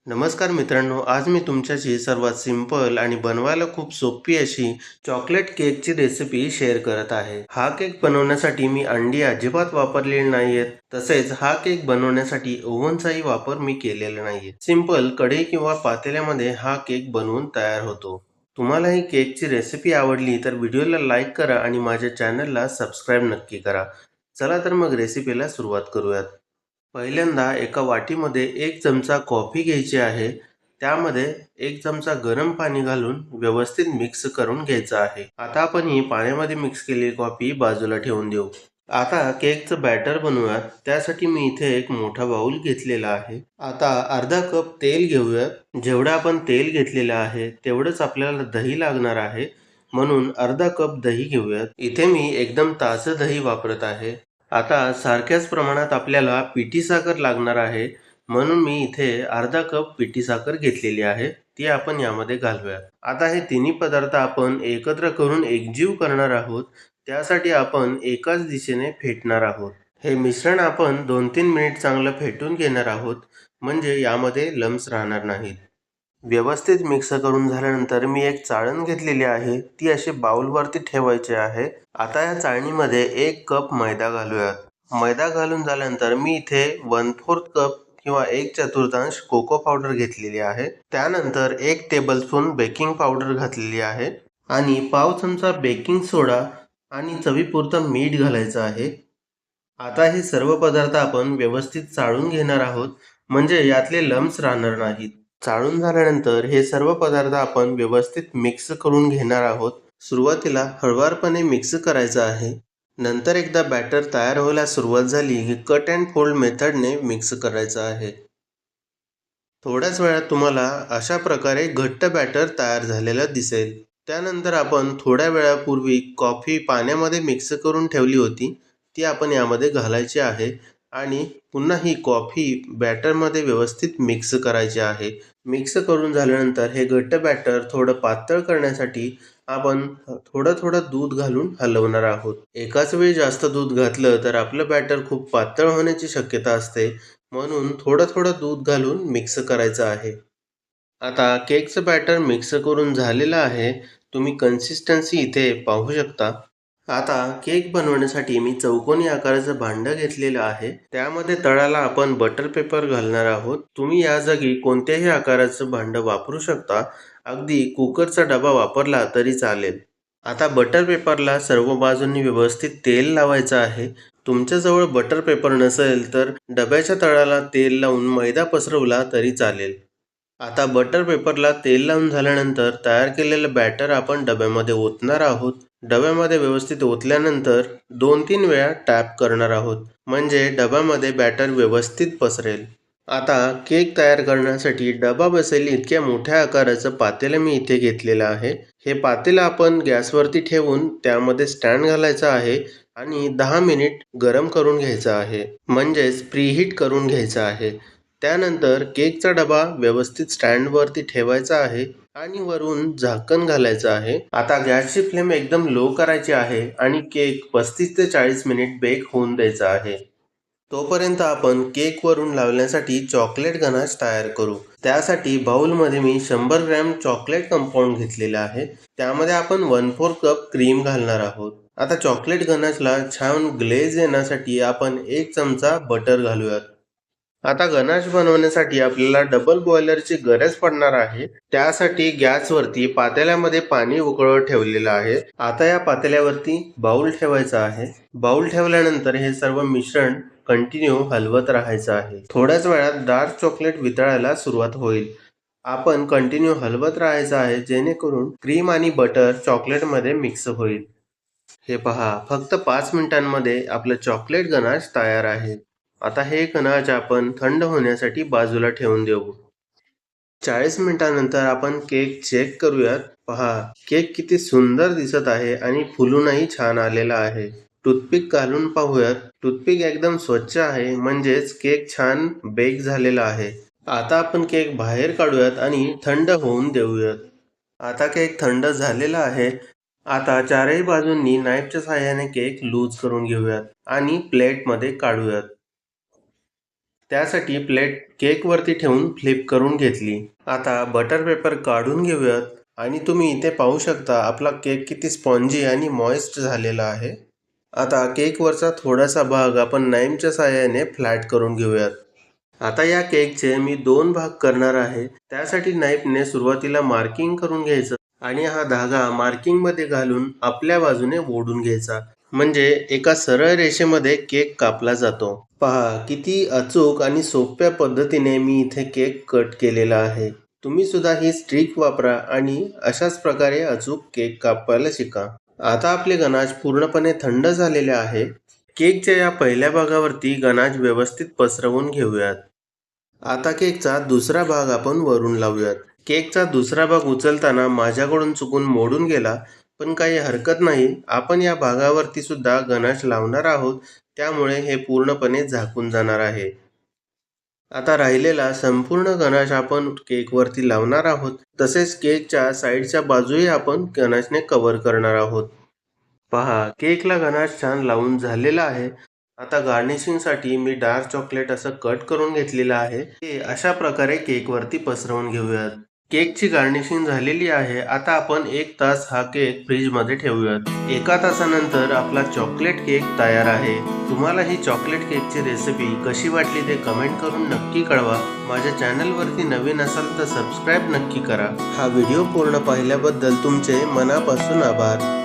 नमस्कार मित्रांनो, आज मी तुमच्याशी सर्वात सिंपल आणि बनवायला खूप सोपी अशी चॉकलेट केकची रेसिपी शेअर करत आहे. हा केक बनवण्यासाठी मी अंडी अजिबात वापरलेली नाहीयेत. तसेच हा केक बनवण्यासाठी ओव्हनचाही वापर मी केलेला नाहीये. सिंपल कढई किंवा पातेल्यामध्ये हा केक बनवून तयार होतो. तुम्हाला ही केकची रेसिपी आवडली तर व्हिडिओला लाईक करा आणि माझ्या चॅनलला सबस्क्राईब नक्की करा. चला तर मग रेसिपीला सुरुवात करूयात. पहिल्यांदा एका वाटीमध्ये 1 चमचा कॉफी घ्यायची आहे. त्यामध्ये 1 चमचा गरम पाणी घालून व्यवस्थित मिक्स करून घ्यायचं आहे. आता आपण ही पाण्यामध्ये मिक्स केलेली कॉफी बाजूला ठेवून देऊ. आता केकचं बॅटर बनवूयात. त्यासाठी मी इथे एक मोठा बाउल घेतलेला आहे. आता अर्धा कप तेल घेऊयात. जेवढं आपण तेल घेतलेलं आहे तेवढंच आपल्याला दही लागणार आहे. म्हणून अर्धा कप दही घेऊयात. इथे मी एकदम ताजं दही वापरत आहे. आता सारख्याच प्रमाणात आपल्याला पिठी साखर लागणार आहे. म्हणून मी इथे अर्धा कप पिठी साखर घेतलेली आहे. ती आपण यामध्ये घालूया. आता हे तिन्ही पदार्थ आपण एकत्र करून एकजीव करणार आहोत. त्यासाठी आपण एकाच दिशेने फेटणार आहोत. हे मिश्रण आपण 2-3 मिनिट चांगलं फेटून घेणार आहोत. म्हणजे यामध्ये लम्स राहणार नाहीत. व्यवस्थित मिक्स करून झाल्यानंतर मी एक चाळण घेतलेली आहे. ती अशी बाउलवरती ठेवायची आहे. आता या चाळणीमध्ये 1 कप मैदा घालूयात. मैदा घालून झाल्यानंतर मी इथे 1/4 कप किंवा 1/4 कोको पावडर घेतलेली आहे. त्यानंतर 1 टेबलस्पून बेकिंग पावडर घातलेली आहे आणि पाव चमचा बेकिंग सोडा आणि चवीपुरतं मीठ घालायचं आहे. आता हे सर्व पदार्थ आपण व्यवस्थित चाळून घेणार आहोत. म्हणजे यातले लम्स राहणार नाहीत. चाळून झाल्यानंतर हे सर्व पदार्थ आपण व्यवस्थित मिक्स करून घेणार आहोत. सुरुवातीला हळुवारपणे मिक्स करायचं आहे. नंतर एकदा बॅटर तयार व्हायला सुरुवात झाली की कट अँड फोल्ड मेथडने मिक्स करायचं आहे. थोड्याच वेळात तुम्हाला अशा प्रकारे घट्ट बॅटर तयार झालेलं दिसेल. त्यानंतर आपण थोड्या वेळापूर्वी कॉफी पाण्यामध्ये मिक्स करून ठेवली होती. ती आपण यामध्ये घालायची आहे आणि पुन्हा ही कॉफी बॅटरमध्ये व्यवस्थित मिक्स करायची आहे. मिक्स करून झाल्यानंतर हे घट्ट बॅटर थोडं पातळ करण्यासाठी आपण थोडं थोडं दूध घालून हलवणार आहोत. एकाच वेळी जास्त दूध घातलं तर आपलं बॅटर खूप पातळ होण्याची शक्यता असते. म्हणून थोडं थोडं दूध घालून मिक्स करायचं आहे. आता केकचं बॅटर मिक्स करून झालेलं आहे. तुम्ही कन्सिस्टन्सी इथे पाहू शकता. आता केक बनवण्यासाठी मी चौकोनी आकाराचं भांडं घेतलेलं आहे. त्यामध्ये तळाला आपण बटर पेपर घालणार आहोत. तुम्ही या जागी कोणत्याही आकाराचं भांडं वापरू शकता. अगदी कुकरचा डबा वापरला तरी चालेल. आता बटर पेपरला सर्व बाजूंनी व्यवस्थित तेल लावायचं आहे. तुमच्याजवळ बटर पेपर नसेल तर डब्याच्या तळाला तेल लावून मैदा पसरवला तरी चालेल. आता बटर पेपरला तेल लावून झाल्यानंतर तयार केलेलं बॅटर आपण डब्यामध्ये ओतणार आहोत. डब्यामध्ये व्यवस्थित ओतल्यानंतर 2-3 वेळा टॅप करणार आहोत. म्हणजे डब्यामध्ये बॅटर व्यवस्थित पसरेल. आता केक तयार करण्यासाठी डबा बसेल इतक्या मोठ्या आकाराचं पातेलं मी इथे घेतलेलं आहे. हे पातेलं आपण गॅसवरती ठेवून त्यामध्ये स्टँड घालायचं आहे आणि 10 मिनिट गरम करून घ्यायचं आहे. म्हणजेच प्रीहीट करून घ्यायचं आहे. त्यानंतर केकचा डबा व्यवस्थित स्टँडवरती ठेवायचा आहे आणि वरून झाकण घालायचं आहे. आता गॅसची फ्लेम एकदम लो करायची आहे आणि केक 35 ते 40 मिनिट बेक होऊन द्यायचा आहे. तोपर्यंत आपण केक वरून लावण्यासाठी चॉकलेट गनाश तयार करू. त्यासाठी बाउलमध्ये मी 100 ग्रॅम चॉकलेट कंपाऊंड घेतलेलं आहे. त्यामध्ये आपण 1/4 कप क्रीम घालणार आहोत. आता चॉकलेट गनाशला छान ग्लेज येण्यासाठी आपण 1 चमचा बटर घालूयात. आता गनाश बनवण्यासाठी आपल्याला डबल बॉयलरची गरज पडणार आहे. त्यासाठी गॅसवरती पातेल्यामध्ये पाणी उकळत ठेवलेलं आहे. आता या पातेल्यावरती बाउल ठेवायचा आहे. बाउल ठेवल्यानंतर हे सर्व मिश्रण कंटिन्यू हलवत राहायचं आहे. थोड्याच वेळात डार्क चॉकलेट वितळायला सुरुवात होईल. आपण कंटिन्यू हलवत राहायचं आहे जेणेकरून क्रीम आणि बटर चॉकलेटमध्ये मिक्स होईल. हे पहा, फक्त 5 मिनिटांमध्ये आपलं चॉकलेट गनाश तयार आहे. आता हे गनाश आपण थंड होण्यासाठी बाजूला ठेवून देऊ. 40 मिनिटांनंतर आपण केक चेक करूयात. पहा, केक किती सुंदर दिसत आहे आणि फुलूनही छान आलेला आहे. टूथपिक घालून पाहूयात. टूथपिक एकदम स्वच्छ आहे, म्हणजेच केक छान बेक झालेला आहे. आता आपण केक बाहेर काढूयात आणि थंड होऊन देऊयात. आता केक थंड झालेला आहे. आता चारही बाजूंनी नाईफच्या साहाय्याने केक लूज करून घेऊयात आणि प्लेटमध्ये काढूयात. त्यासाठी प्लेट केकवरती ठेवून फ्लिप करून घेतली. आता बटर पेपर काढून घेऊयात आणि तुम्ही इथे पाहू शकता आपला केक किती स्पॉन्जी आणि मॉइस्ट झालेला आहे. आता केकवरचा थोडासा भाग आपण नाईफच्या साहाय्याने फ्लॅट करून घेऊयात. आता या केकचे मी 2 भाग करणार आहे. त्यासाठी नाईफने सुरुवातीला मार्किंग करून घ्यायचं आणि हा धागा मार्किंगमध्ये घालून आपल्या बाजूने ओढून घ्यायचा. म्हणजे एका सरळ रेषेमध्ये केक कापला जातो. पहा किती अचूक आणि सोप्या पद्धतीने मी इथे केक कट केलेला आहे. तुम्ही सुद्धा ही ट्रिक वापरा आणि अशाच प्रकारे अचूक केक कापायला शिका. आता आपले गणाश पूर्णपणे थंड झालेले आहे. केकच्या या पहिल्या भागावरती गणाश व्यवस्थित पसरवून घेऊयात. आता केकचा दुसरा भाग आपण वरून लावूयात. केकचा दुसरा भाग उचलताना माझ्याकडून चुकून मोडून गेला, पण काही हरकत नाही. आपण या भागावरती सुद्धा गणाश लावणार आहोत, त्यामुळे हे पूर्णपणे झाकून जाणार आहे. आता राहिलेला संपूर्ण गणाश आपण केकवरती लावणार आहोत. तसेच केकच्या साईडच्या बाजूही आपण गणाशने कव्हर करणार आहोत. पहा केकला गणाश छान लावून झालेला आहे. आता गार्निशिंगसाठी मी डार्क चॉकलेट असं कट करून घेतलेलं आहे. ते अशा प्रकारे केकवरती पसरवून घेऊयात. केकची गार्निशिंग झालेली आहे. आता आपण 1 तास हा केक फ्रीजमध्ये ठेवूयात. 1 तासानंतर आपला चॉकलेट केक तयार आहे. तुम्हाला ही चॉकलेट केकची रेसिपी कशी वाटली ते कमेंट करून नक्की कळवा. माझ्या चॅनलवरती नवीन असाल तर सबस्क्राईब नक्की करा. हा व्हिडिओ पूर्ण पाहिल्याबद्दल तुमचे मनापासून आभार.